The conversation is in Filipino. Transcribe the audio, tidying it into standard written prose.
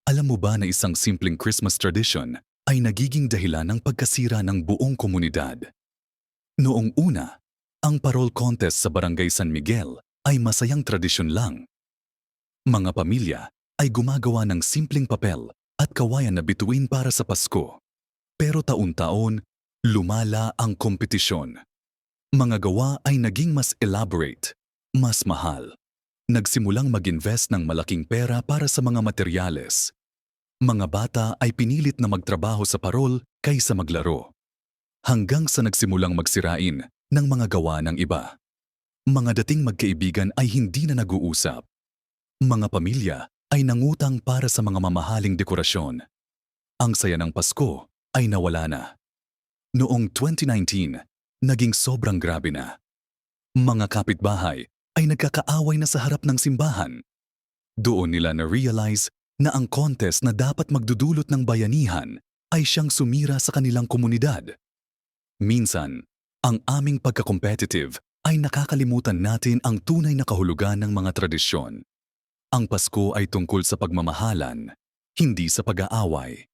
Alam mo ba na isang simpleng Christmas tradition ay nagiging dahilan ng pagkasira ng buong komunidad? Noong una, ang parol contest sa Barangay San Miguel ay masayang tradisyon lang. Mga pamilya ay gumagawa ng simpleng papel at kawayan na bituin para sa Pasko. Pero taon-taon, lumala ang kompetisyon. Mga gawa ay naging mas elaborate, mas mahal. Nagsimulang mag-invest ng malaking pera para sa mga materyales. Mga bata ay pinilit na magtrabaho sa parol kaysa maglaro. Hanggang sa nagsimulang magsirain ng mga gawa ng iba. Mga dating magkaibigan ay hindi na nag-uusap. Mga pamilya ay nangutang para sa mga mamahaling dekorasyon. Ang saya ng Pasko ay nawala na. Noong 2019, naging sobrang grabe na. Mga kapitbahay ay nagkakaaway na sa harap ng simbahan. Doon nila na-realize na ang contest na dapat magdudulot ng bayanihan ay siyang sumira sa kanilang komunidad. Minsan, ang aming pagka-competitive ay nakakalimutan natin ang tunay na kahulugan ng mga tradisyon. Ang Pasko ay tungkol sa pagmamahalan, hindi sa pag-aaway.